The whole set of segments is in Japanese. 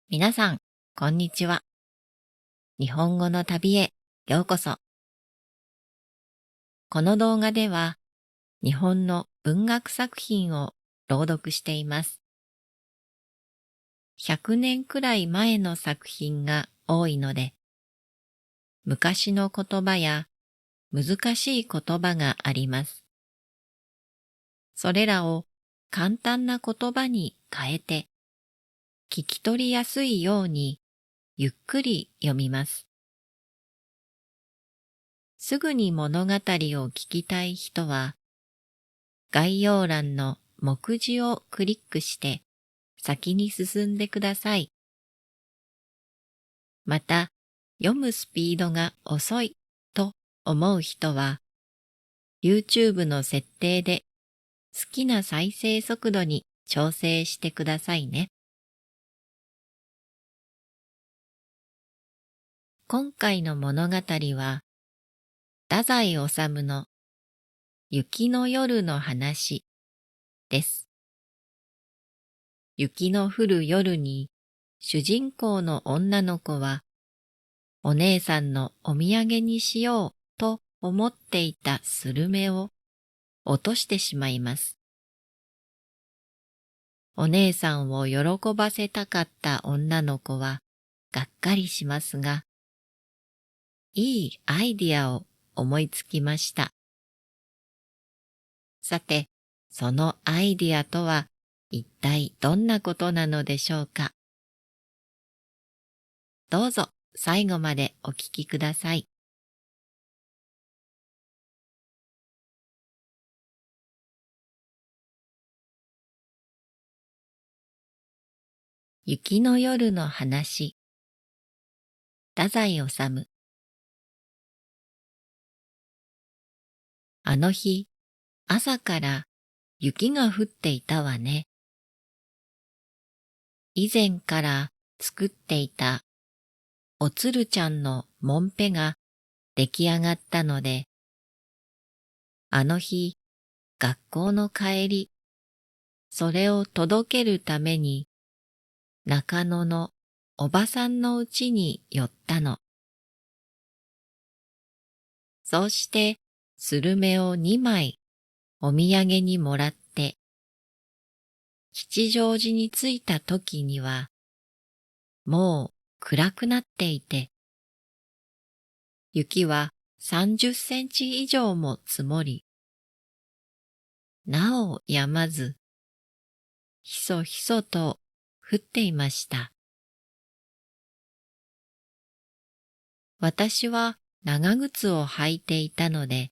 皆さん、こんにちは。日本語の旅へようこそ。この動画では、日本の文学作品を朗読しています。100年くらい前の作品が多いので、昔の言葉や難しい言葉があります。それらを簡単な言葉に変えて、聞き取りやすいようにゆっくり読みます。すぐに物語を聞きたい人は、概要欄の目次をクリックして先に進んでください。また、読むスピードが遅いと思う人は、YouTube の設定で好きな再生速度に調整してくださいね。今回の物語は、太宰治の雪の夜の話です。雪の降る夜に主人公の女の子はお姉さんのお土産にしようと思っていたスルメを落としてしまいます。お姉さんを喜ばせたかった女の子はがっかりしますが、いいアイディアを思いつきました。さて、そのアイディアとは一体どんなことなのでしょうか。どうぞ最後までお聞きください。雪の夜の話。太宰治。あの日、朝から雪が降っていたわね。以前から作っていたおつるちゃんのもんぺが出来上がったので、あの日、学校の帰り、それを届けるために中野のおばさんの家に寄ったの。そうしてスルメを2枚お土産にもらって、吉祥寺に着いた時には、もう暗くなっていて、雪は30センチ以上も積もり、なお止まず、ひそひそと降っていました。私は長靴を履いていたので、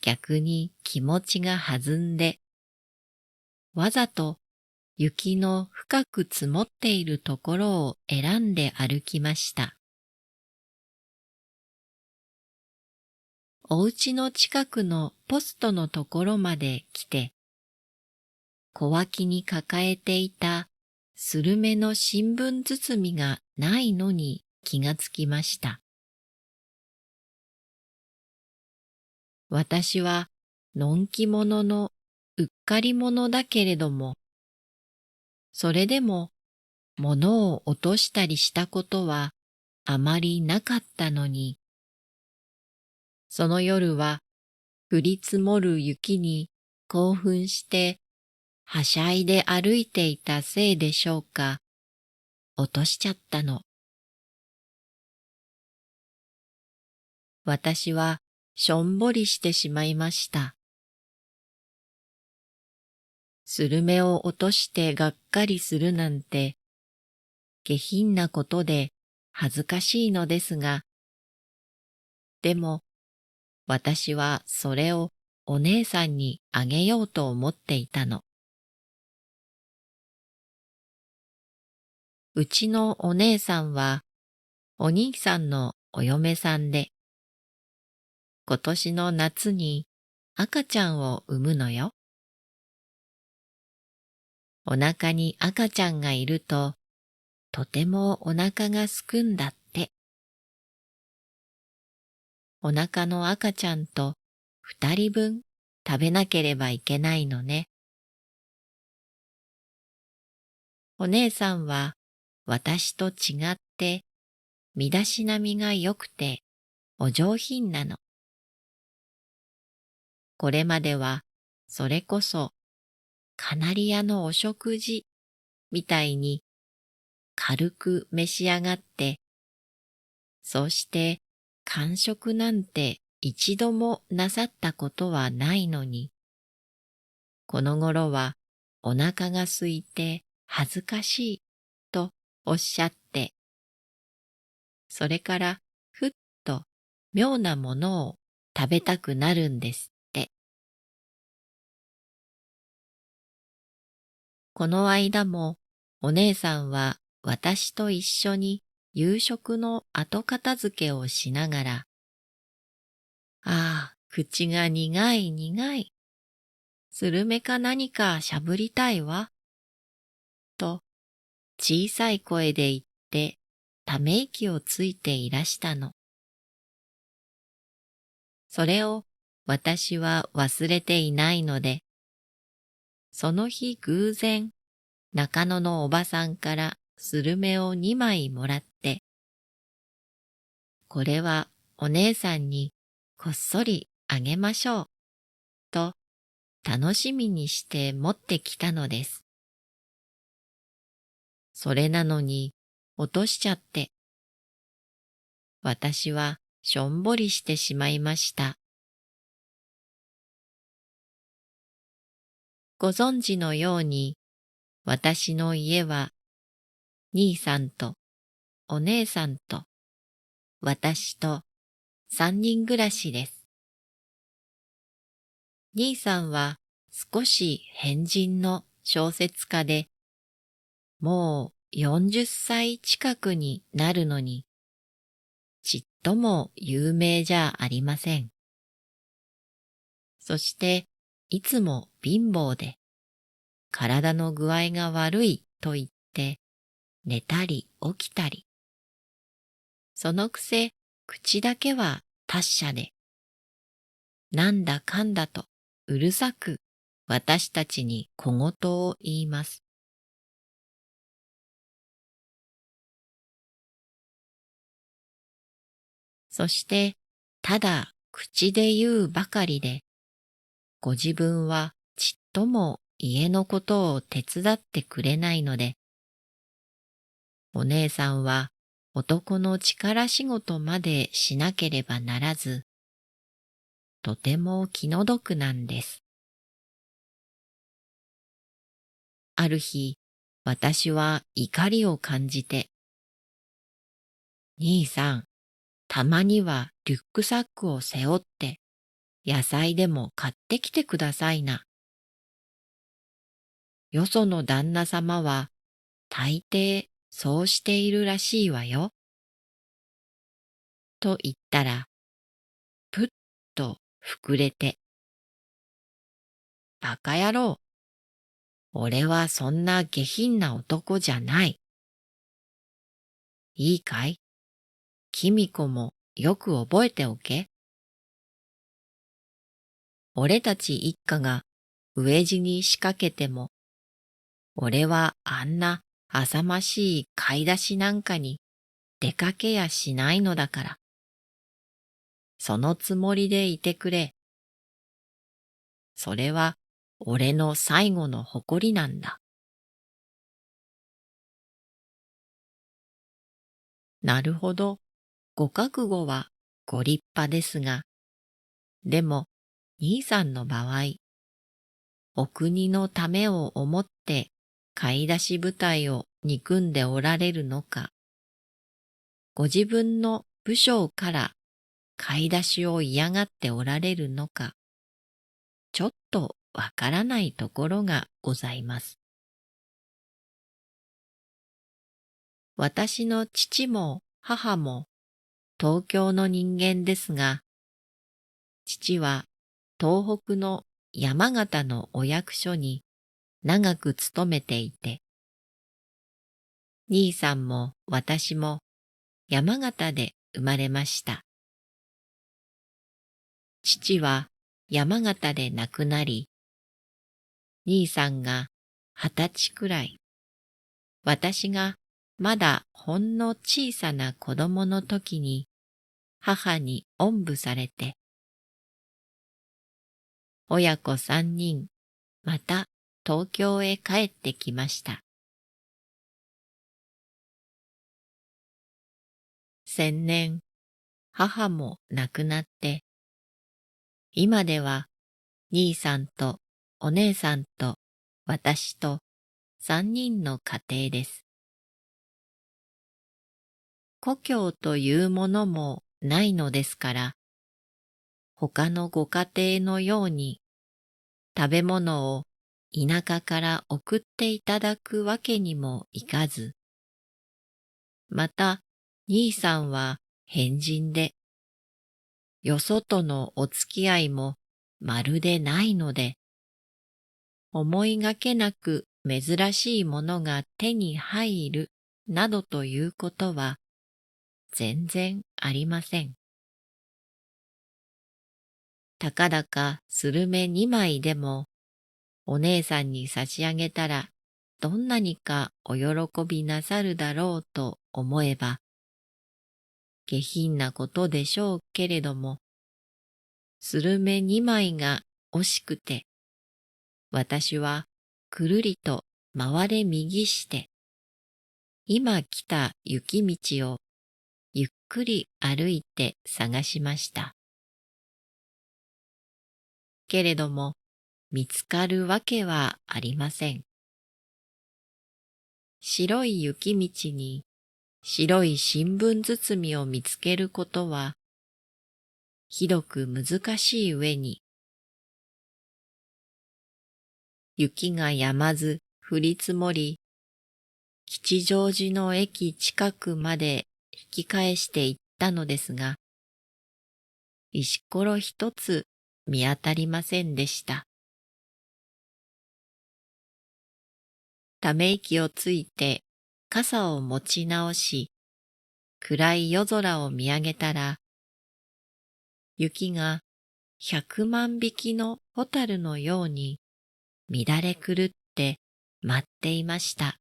逆に気持ちが弾んで、わざと雪の深く積もっているところを選んで歩きました。お家の近くのポストのところまで来て、小脇に抱えていたスルメの新聞包みがないのに気がつきました。私はのんき者のうっかり者だけれども、それでも物を落としたりしたことはあまりなかったのに、その夜は降り積もる雪に興奮してはしゃいで歩いていたせいでしょうか、落としちゃったの。私はしょんぼりしてしまいました。スルメを落としてがっかりするなんて、下品なことで恥ずかしいのですが、でも私はそれをお姉さんにあげようと思っていたの。うちのお姉さんはお兄さんのお嫁さんで、今年の夏に赤ちゃんを産むのよ。お腹に赤ちゃんがいると、とてもお腹がすくんだって。お腹の赤ちゃんと2人分食べなければいけないのね。お姉さんは私と違って身だしなみが良くてお上品なの。これまではそれこそカナリアのお食事みたいに軽く召し上がって、そして間食なんて一度もなさったことはないのに、この頃はお腹が空いて恥ずかしいとおっしゃって、それからふっと妙なものを食べたくなるんですって。この間もお姉さんは私と一緒に夕食の後片付けをしながら、ああ、口が苦い苦い。スルメか何かしゃぶりたいわ。と小さい声で言ってため息をついていらしたの。それを私は忘れていないので、その日偶然中野のおばさんからスルメを2枚もらって、これはお姉さんにこっそりあげましょう、と楽しみにして持ってきたのです。それなのに落としちゃって、私はしょんぼりしてしまいました。ご存知のように、私の家は兄さんとお姉さんと私と3人暮らしです。兄さんは少し変人の小説家で、もう40歳近くになるのに、ちっとも有名じゃありません。そしていつも貧乏で、体の具合が悪いと言って寝たり起きたり。そのくせ口だけは達者で、なんだかんだとうるさく私たちに小言を言います。そしてただ口で言うばかりで、ご自分はちっとも家のことを手伝ってくれないので、お姉さんは男の力仕事までしなければならず、とても気の毒なんです。ある日、私は怒りを感じて、兄さん、たまにはリュックサックを背負って野菜でも買ってきてくださいな。よその旦那様は大抵そうしているらしいわよ。と言ったら、ぷっと膨れて、バカ野郎。俺はそんな下品な男じゃない。いいかい？君子もよく覚えておけ。俺たち一家が飢え死に仕掛けても、俺はあんな浅ましい買い出しなんかに出かけやしないのだから。そのつもりでいてくれ。それは俺の最後の誇りなんだ。なるほど。ご覚悟はご立派ですが、でも兄さんの場合、お国のためを思って買い出し部隊を憎んでおられるのか、ご自分の部将から買い出しを嫌がっておられるのか、ちょっとわからないところがございます。私の父も母も東京の人間ですが、父は東北の山形のお役所に長く勤めていて、兄さんも私も山形で生まれました。父は山形で亡くなり、兄さんが20歳くらい、私がまだほんの小さな子供の時に母におんぶされて、親子3人また東京へ帰ってきました。先年、母も亡くなって、今では兄さんとお姉さんと私と3人の家庭です。故郷というものもないのですから、他のご家庭のように食べ物を田舎から送っていただくわけにもいかず、また兄さんは変人で、よそとのお付き合いもまるでないので、思いがけなく珍しいものが手に入るなどということは全然ありません。たかだかスルメ2枚でもお姉さんに差し上げたらどんなにかお喜びなさるだろうと思えば、下品なことでしょうけれども、スルメ2枚が惜しくて、私はくるりと回れ右して、今来た雪道をゆっくり歩いて探しました。けれども見つかるわけはありません。白い雪道に白い新聞包みを見つけることはひどく難しい上に、雪が止まず降り積もり、吉祥寺の駅近くまで引き返していったのですが、石ころ一つ見当たりませんでした。ため息をついて傘を持ち直し、暗い夜空を見上げたら、雪が100万匹の蛍のように乱れ狂って舞っていました。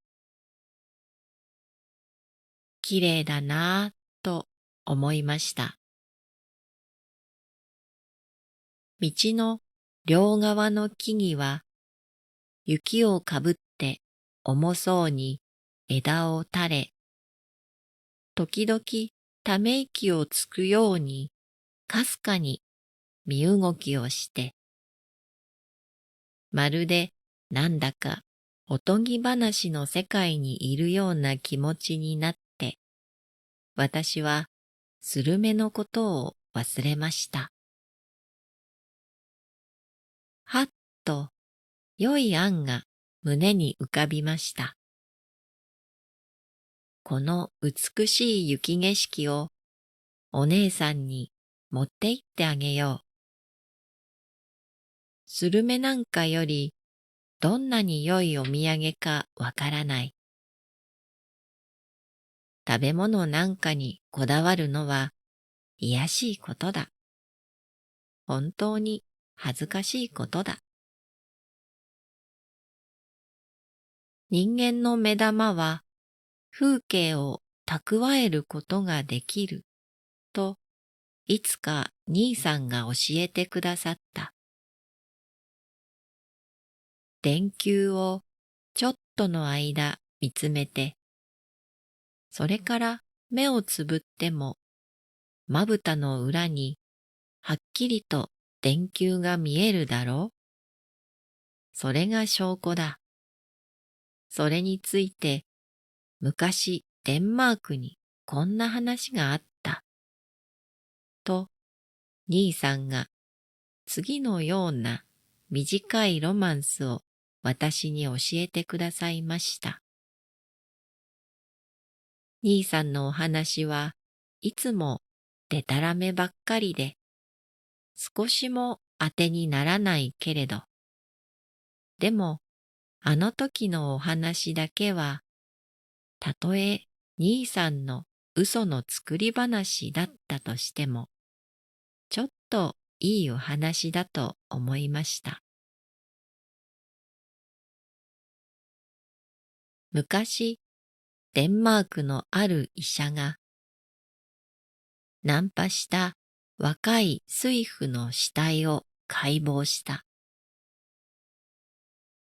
きれいだなぁと思いました。道の両側の木々は雪をかぶって重そうに枝を垂れ、時々ため息をつくようにかすかに身動きをして、まるでなんだかおとぎ話の世界にいるような気持ちになって、私はスルメのことを忘れました。はっと良い案が胸に浮かびました。この美しい雪景色をお姉さんに持って行ってあげよう。スルメなんかよりどんなに良いお土産かわからない。食べ物なんかにこだわるのはいやしいことだ。本当に恥ずかしいことだ。人間の目玉は風景を蓄えることができるといつか兄さんが教えてくださった。電球をちょっとの間見つめて、それから目をつぶってもまぶたの裏にはっきりと電球が見えるだろう。それが証拠だ。それについて昔デンマークにこんな話があった。と兄さんが次のような短いロマンスを私に教えてくださいました。兄さんのお話はいつもでたらめばっかりで、少しも当てにならないけれど、でもあの時のお話だけは、たとえ兄さんの嘘の作り話だったとしても、ちょっといいお話だと思いました。昔、デンマークのある医者が、ナンパした若い水夫の死体を解剖した。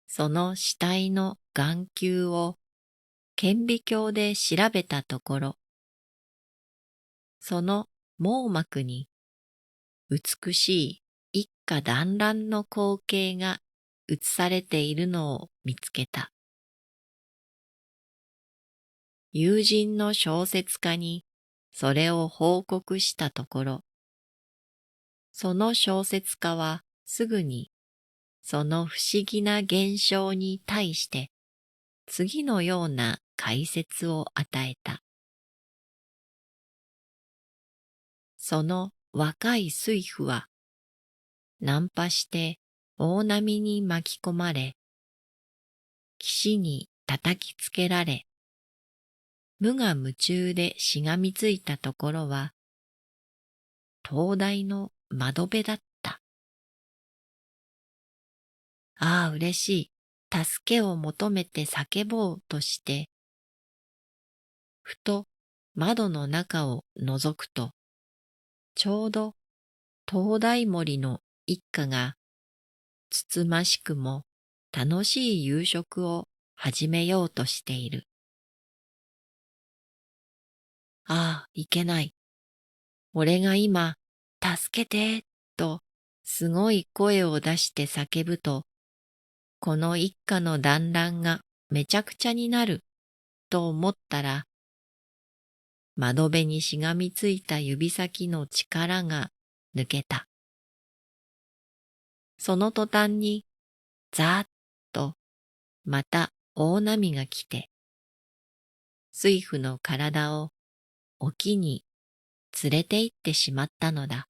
その死体の眼球を顕微鏡で調べたところ、その網膜に美しい一家団らんの光景が映されているのを見つけた。友人の小説家にそれを報告したところ、その小説家はすぐにその不思議な現象に対して次のような解説を与えた。その若い水夫はナンパして大波に巻き込まれ、岸に叩きつけられ、無我夢中でしがみついたところは、灯台の窓辺だった。ああ、嬉しい。助けを求めて叫ぼうとして、ふと窓の中を覗くと、ちょうど灯台森の一家がつつましくも楽しい夕食を始めようとしている。ああ、いけない。俺が今、助けて、とすごい声を出して叫ぶと、この一家の団らんがめちゃくちゃになる、と思ったら、窓辺にしがみついた指先の力が抜けた。その途端に、ざーっと、また大波が来て、水夫の体を沖に連れて行ってしまったのだ。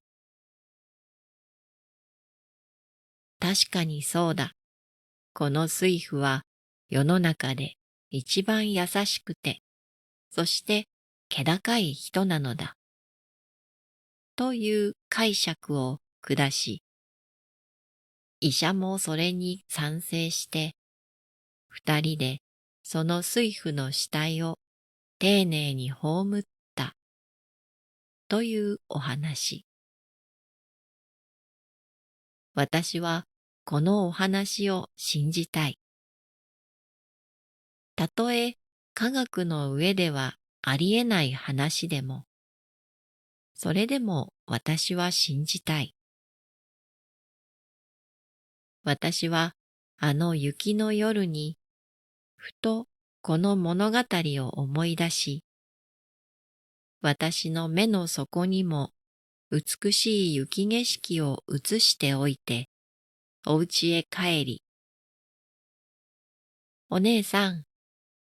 確かにそうだ。この水夫は世の中で一番優しくて、そして気高い人なのだ。という解釈を下し、医者もそれに賛成して、二人でその水夫の死体を丁寧に葬ったというお話。私はこのお話を信じたい。たとえ科学の上ではありえない話でも、それでも私は信じたい。私はあの雪の夜に、ふとこの物語を思い出し、私の目の底にも美しい雪景色を映しておいて、お家へ帰り、お姉さん、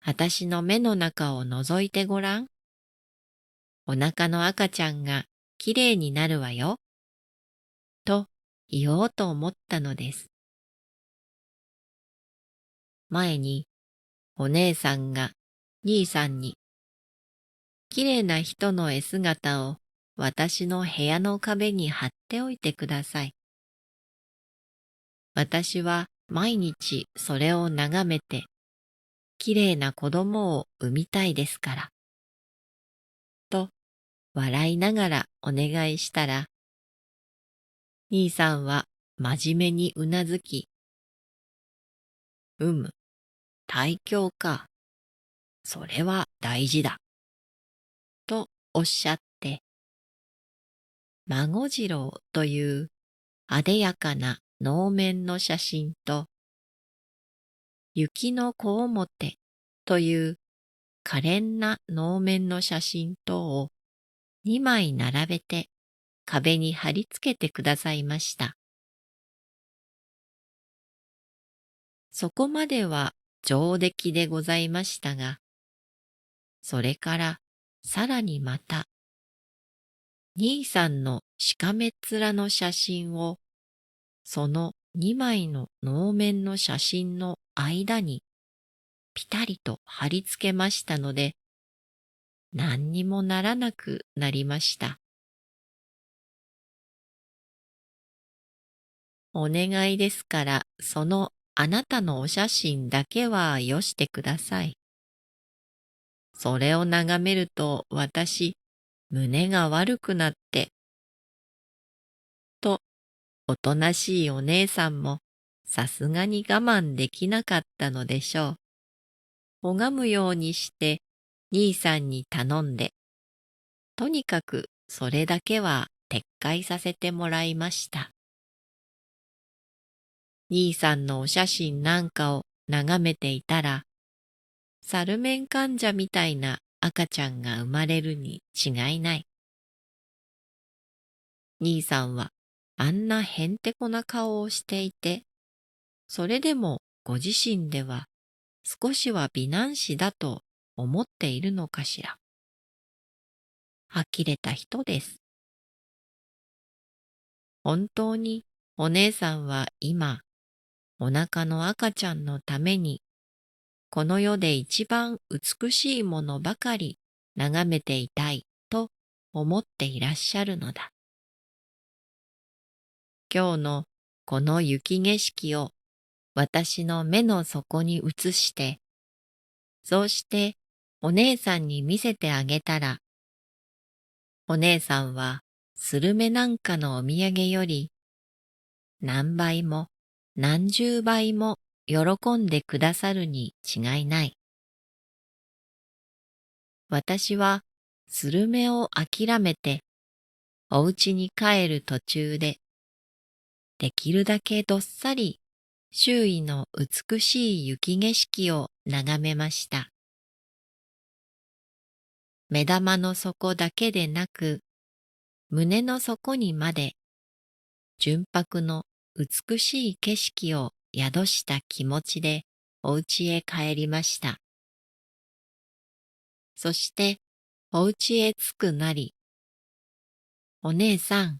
私の目の中を覗いてごらん。お腹の赤ちゃんがきれいになるわよ。と言おうと思ったのです。前にお姉さんが兄さんに、きれいな人の絵姿を私の部屋の壁に貼っておいてください。私は毎日それを眺めて、きれいな子供を産みたいですから。と笑いながらお願いしたら、兄さんは真面目にうなずき、胎教か。それは大事だ。とおっしゃって、孫次郎というあでやかな能面の写真と、雪の小表という可憐な能面の写真等を2枚並べて壁に貼り付けてくださいました。そこまでは上出来でございましたが、それからさらにまた、兄さんのしかめっ面の写真を、その2枚の能面の写真の間にぴたりと貼り付けましたので、何にもならなくなりました。お願いですから、そのあなたのお写真だけはよしてください。それを眺めると私、胸が悪くなって、と、おとなしいお姉さんも、さすがに我慢できなかったのでしょう。拝むようにして、兄さんに頼んで、とにかくそれだけは撤回させてもらいました。兄さんのお写真なんかを眺めていたら、サルメン患者みたいな赤ちゃんが生まれるに違いない。兄さんはあんなへんてこな顔をしていて、それでもご自身では少しは美男子だと思っているのかしら。呆れた人です。本当にお姉さんは今、お腹の赤ちゃんのために、この世で一番美しいものばかり眺めていたいと思っていらっしゃるのだ。今日のこの雪景色を私の目の底に映して、そうしてお姉さんに見せてあげたら、お姉さんはスルメなんかのお土産より何倍も何十倍も喜んでくださるに違いない。私はスルメを諦めてお家に帰る途中で、できるだけどっさり周囲の美しい雪景色を眺めました。目玉の底だけでなく、胸の底にまで純白の美しい景色を宿した気持ちでお家へ帰りました。そしてお家へ着くなり、お姉さん、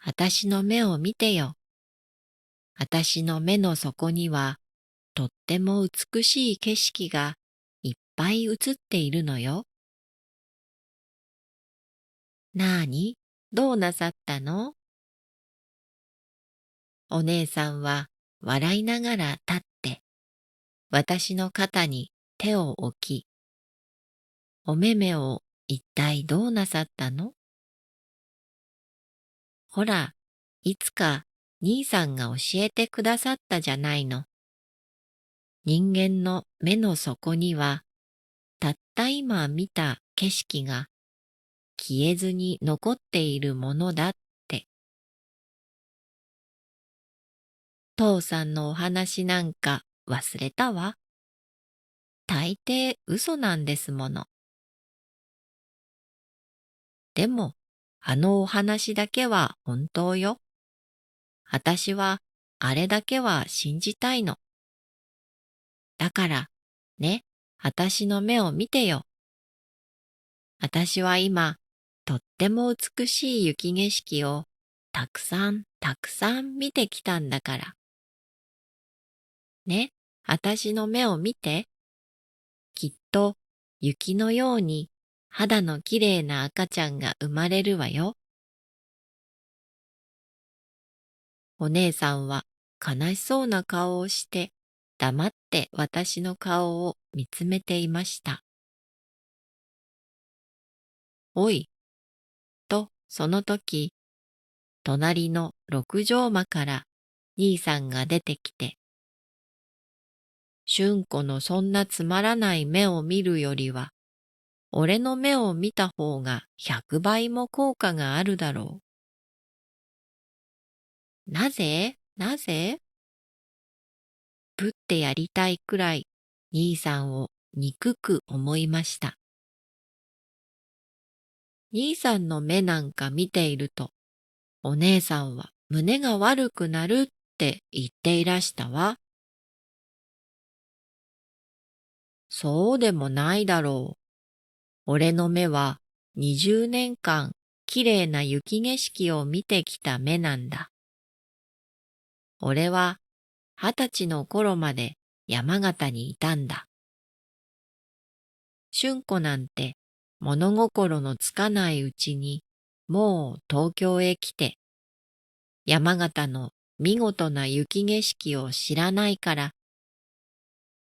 あたしの目を見てよ。あたしの目の底にはとっても美しい景色がいっぱい映っているのよ。なあに、どうなさったの？お姉さんは笑いながら立って、私の肩に手を置き、お目目を一体どうなさったの？ほら、いつか兄さんが教えてくださったじゃないの。人間の目の底には、たった今見た景色が消えずに残っているものだって。父さんのお話なんか忘れたわ。大抵嘘なんですもの。でも、あのお話だけは本当よ。あたしはあれだけは信じたいの。だから、ね、あたしの目を見てよ。あたしは今、とっても美しい雪景色をたくさんたくさん見てきたんだから。ね、あたしの目を見て。きっと雪のように肌のきれいな赤ちゃんが生まれるわよ。お姉さんは悲しそうな顔をして黙って私の顔を見つめていました。おい、とその時、隣の六畳間から兄さんが出てきて、春子のそんなつまらない目を見るよりは、俺の目を見た方が100倍も効果があるだろう。なぜなぜ？ぶってやりたいくらい兄さんを憎く思いました。兄さんの目なんか見ていると、お姉さんは胸が悪くなるって言っていらしたわ。そうでもないだろう。俺の目は20年間きれいな雪景色を見てきた目なんだ。俺は20歳の頃まで山形にいたんだ。春子なんて物心のつかないうちにもう東京へ来て、山形の見事な雪景色を知らないから、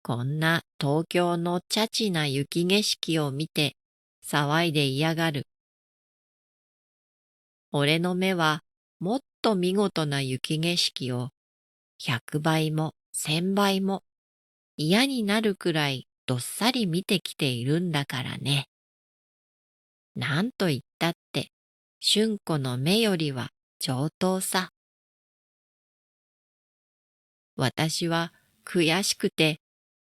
こんな東京のチャチな雪景色を見て騒いでいやがる。俺の目はもっと見事な雪景色を100倍も1000倍も嫌になるくらいどっさり見てきているんだからね。なんと言ったって春子の目よりは上等さ。私は悔しくて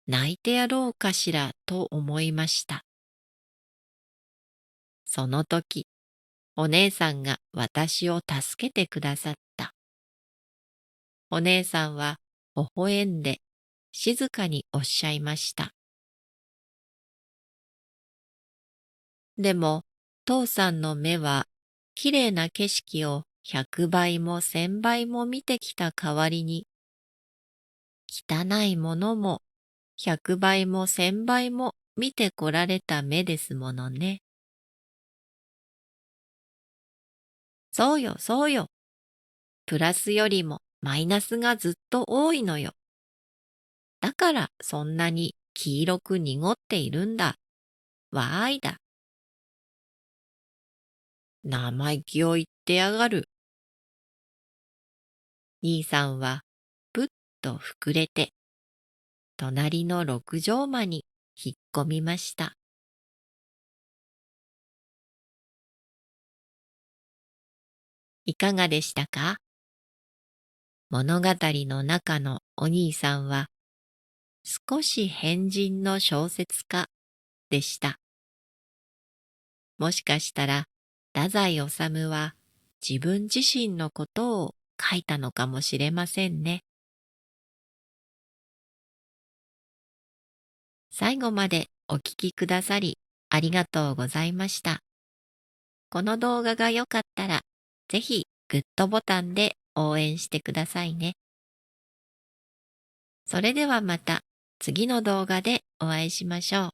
泣いてやろうかしらと思いました。その時、お姉さんが私を助けてくださった。お姉さんは微笑んで静かにおっしゃいました。でも、父さんの目は、きれいな景色を100倍も1000倍も見てきた代わりに、汚いものも100倍も1000倍も見てこられた目ですものね。そうよ、そうよ。プラスよりもマイナスがずっと多いのよ。だからそんなに黄色く濁っているんだ。わーいだ。生意気を言ってやがる。兄さんはぷっと膨れて、隣の六畳間に引っ込みました。いかがでしたか？物語の中のお兄さんは少し変人の小説家でした。もしかしたら太宰治は自分自身のことを書いたのかもしれませんね。最後までお聞きくださりありがとうございました。この動画が良かったらぜひグッドボタンで応援してくださいね。それではまた次の動画でお会いしましょう。